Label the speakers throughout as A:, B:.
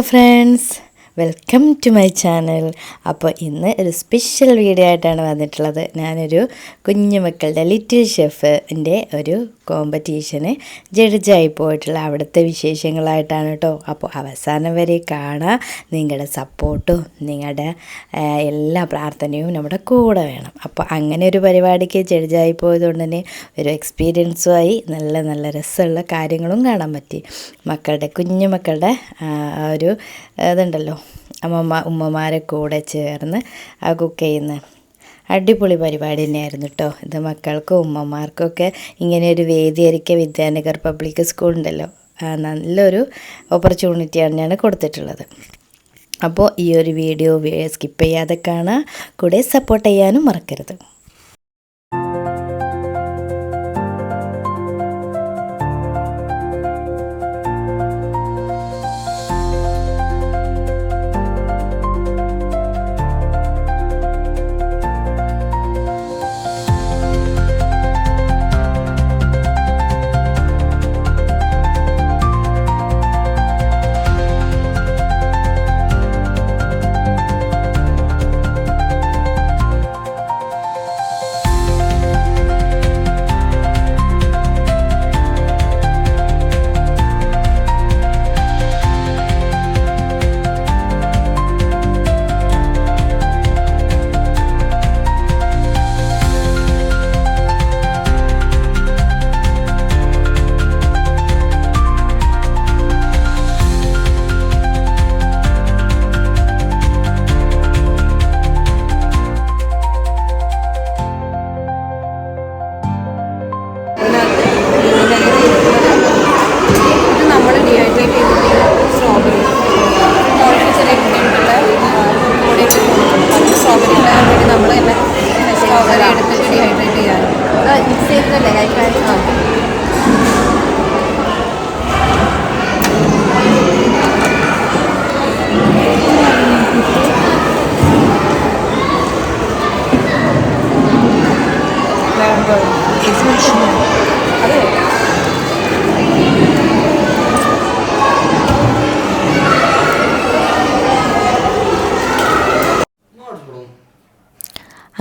A: Friends, welcome to my channel. അപ്പോൾ ഇന്ന് ഒരു സ്പെഷ്യൽ വീഡിയോ ആയിട്ടാണ് വന്നിട്ടുള്ളത്. ഞാനൊരു കുഞ്ഞു മക്കളുടെ ലിറ്റിൽ ഷെഫിൻ്റെ ഒരു കോമ്പറ്റീഷന് ജഡ്ജായി പോയിട്ടുള്ള അവിടുത്തെ വിശേഷങ്ങളായിട്ടാണ് കേട്ടോ. അപ്പോൾ അവസാനം വരെ കാണാൻ നിങ്ങളുടെ സപ്പോർട്ടും നിങ്ങളുടെ എല്ലാ പ്രാർത്ഥനയും നമ്മുടെ കൂടെ വേണം. അപ്പോൾ അങ്ങനെ ഒരു പരിപാടിക്ക് ജഡ്ജായി പോയതുകൊണ്ട് തന്നെ ഒരു എക്സ്പീരിയൻസുമായി നല്ല നല്ല രസമുള്ള കാര്യങ്ങളും കാണാൻ പറ്റി. കുഞ്ഞു മക്കളുടെ ഒരു ഇതുണ്ടല്ലോ, ഉമ്മമാരെ കൂടെ ചേർന്ന് ആ കുക്ക് ചെയ്യുന്ന അടിപൊളി പരിപാടി തന്നെയായിരുന്നു കേട്ടോ. ഇത് മക്കൾക്കും ഉമ്മമാർക്കൊക്കെ ഇങ്ങനെയൊരു വേദിയായിരിക്കുക വിദ്യാനഗർ പബ്ലിക് സ്കൂൾ ഉണ്ടല്ലോ, നല്ലൊരു ഓപ്പർച്യൂണിറ്റിയാണ് ഞാൻ കൊടുത്തിട്ടുള്ളത്. അപ്പോൾ ഈ ഒരു വീഡിയോ സ്കിപ്പ് ചെയ്യാതെ കാണാൻ, കൂടെ സപ്പോർട്ട് ചെയ്യാനും മറക്കരുത്.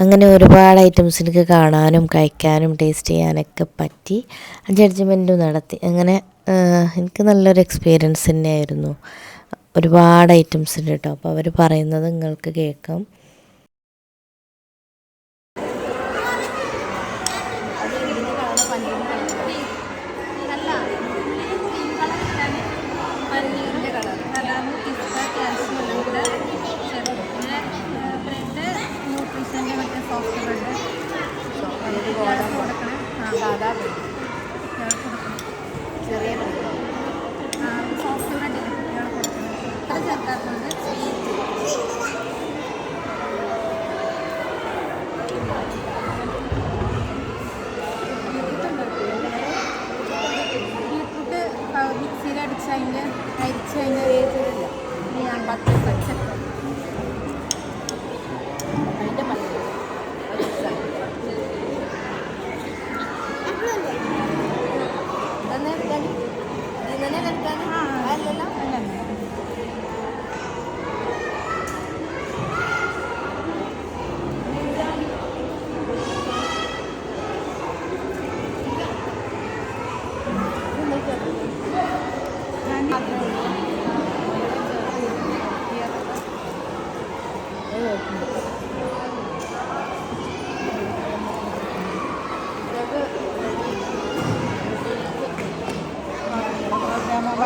A: അങ്ങനെ ഒരുപാട് ഐറ്റംസ് എനിക്ക് കാണാനും കഴിക്കാനും ടേസ്റ്റ് ചെയ്യാനൊക്കെ പറ്റി, ജഡ്ജ്മെൻറ്റും നടത്തി. അങ്ങനെ എനിക്ക് നല്ലൊരു എക്സ്പീരിയൻസ് തന്നെയായിരുന്നു. ഒരുപാട് ഐറ്റംസ് ഉണ്ട് കേട്ടോ. അപ്പോൾ അവർ പറയുന്നത് നിങ്ങൾക്ക് കേൾക്കാം.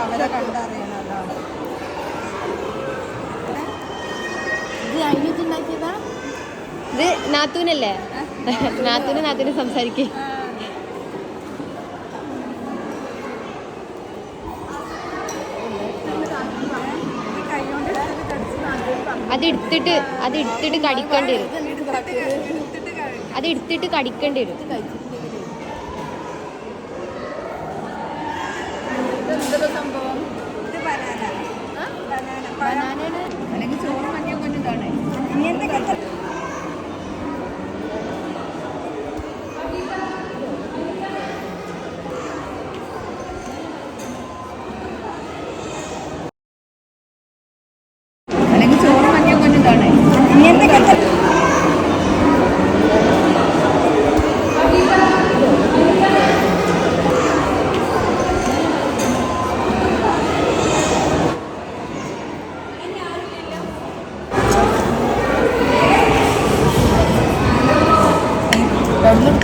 B: അവരെ കണ്ടറിയണല്ലോ.
C: ഇത് നാത്തൂനല്ലേ? നാത്തൂന് സംസാരിക്കേ. അതെടുത്തിട്ട് കടിക്കേണ്ടി വരും. അതെടുത്തിട്ട് കടിക്കേണ്ടി വരും.
B: സംഭവം ഇത് ബനാന അല്ലെങ്കിൽ ചോറ് മഞ്ഞ കൊണ്ടിട്ടാണ് ഇങ്ങനത്തെ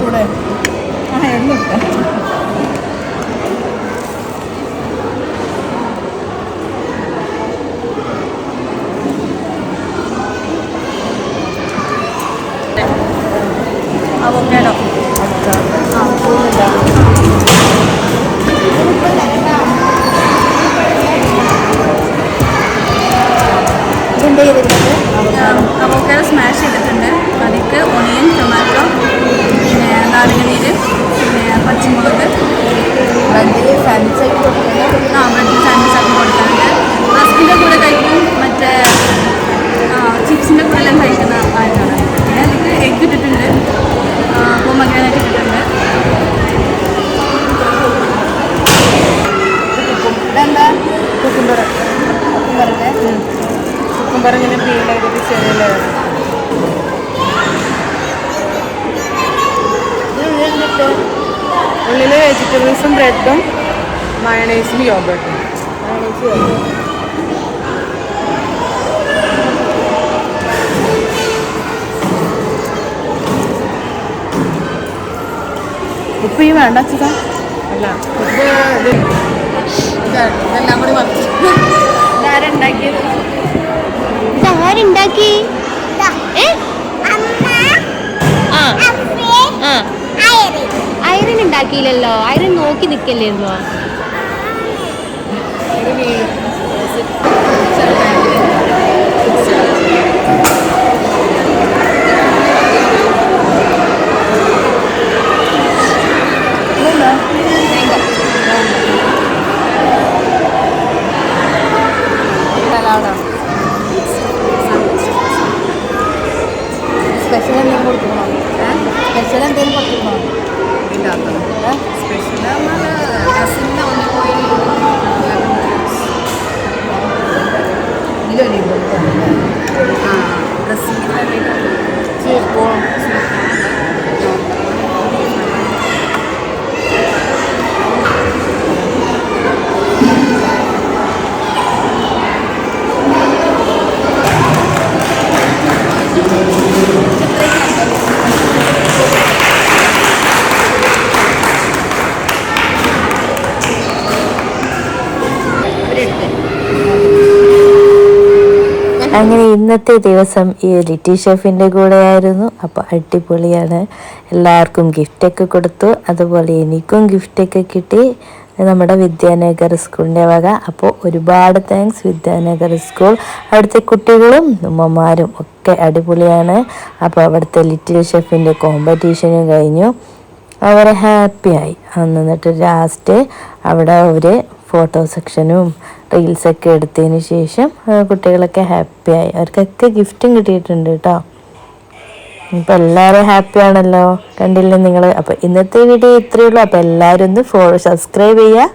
A: കൂടെ
B: എല്ലാം അവക്കാഡോ
A: ഇതെന്താ ചെയ്തിരുന്നത്?
B: അവക്കാഡോ സ്മാഷ് ചെയ്തിട്ടുണ്ട്. അതിലേക്ക് ഒണിയൻ, ടൊമാറ്റോ, പിന്നെ നാരങ്ങനീര്, പിന്നെ പച്ചമുളക്,
A: ബ്രെഡിൽ സാൻഡ്വിച്ച് ആക്കി കൊടുക്കുന്നത്.
B: ബ്രെഡ് സാൻഡ്വിച്ച് ആക്കി കൊടുക്കുന്നുണ്ട്. റസ്കിൻ്റെ കൂടെ കഴിക്കും, മറ്റേ ചിപ്സിൻ്റെ കൂടെ എല്ലാം കഴിക്കുന്ന ആയിട്ടാണ്. പിന്നെ അതിലേക്ക് എഗ് ഇട്ടിട്ടുണ്ട്, പൊമഗ്രാനേറ്റ് ഇട്ടിട്ടുണ്ട്.
A: ഇതെന്താ?
B: കുക്കുംബർ കുക്കുംബർ ഇങ്ങനെ പീൽ ചെയ്തിട്ട് ചെറിയ ലെയർ. ഉള്ളിൽ വെജിറ്റബിൾസും ബ്രെഡും മയണൈസും യോഗട്ടും. ഉപ്പ് ഈ വേണ്ട ചിക്ക അല്ല ഉപ്പ് ഇതെല്ലാം കൂടി വന്നു. ഇതാരുണ്ടാക്കിയത്?
C: ഇതാരുണ്ടാക്കി? ഐറിൻ ഉണ്ടാക്കിയില്ലല്ലോ. ഐറിൻ നോക്കി നിക്കല്ലായിരുന്നോ?
A: സ്പെഷ്യൽ എന്തെങ്കിലും കൊടുക്കണോ? സ്പെഷ്യൽ എന്തെങ്കിലും കൊടുക്കണോ?
B: സ്പെഷ്യൽ
A: അങ്ങനെ ഇന്നത്തെ ദിവസം ഈ ലിറ്റിൽ ഷെഫിൻ്റെ കൂടെയായിരുന്നു. അപ്പോൾ അടിപൊളിയാണ്. എല്ലാവർക്കും ഗിഫ്റ്റൊക്കെ കൊടുത്തു. അതുപോലെ എനിക്കും ഗിഫ്റ്റൊക്കെ കിട്ടി നമ്മുടെ വിദ്യാനഗർ സ്കൂളിൻ്റെ വക. അപ്പോൾ ഒരുപാട് താങ്ക്സ് വിദ്യാനഗർ സ്കൂൾ. അവിടുത്തെ കുട്ടികളും ഉമ്മമാരും ഒക്കെ അടിപൊളിയാണ്. അപ്പോൾ അവിടുത്തെ ലിറ്റിൽ ഷെഫിൻ്റെ കോമ്പറ്റീഷനും കഴിഞ്ഞു. അവർ ഹാപ്പിയായി. എന്നിട്ട് ലാസ്റ്റ് അവിടെ അവർ ഫോട്ടോ സെക്ഷനും റീൽസൊക്കെ എടുത്തതിന് ശേഷം കുട്ടികളൊക്കെ ഹാപ്പിയായി. അവർക്കൊക്കെ ഗിഫ്റ്റും കിട്ടിയിട്ടുണ്ട് കേട്ടോ. ഇപ്പോൾ എല്ലാവരും ഹാപ്പിയാണല്ലോ, കണ്ടില്ലേ നിങ്ങൾ? അപ്പോൾ ഇന്നത്തെ വീഡിയോ ഇത്രയേ ഉള്ളൂ. അപ്പോൾ എല്ലാവരും ഒന്ന് സബ്സ്ക്രൈബ് ചെയ്യുക.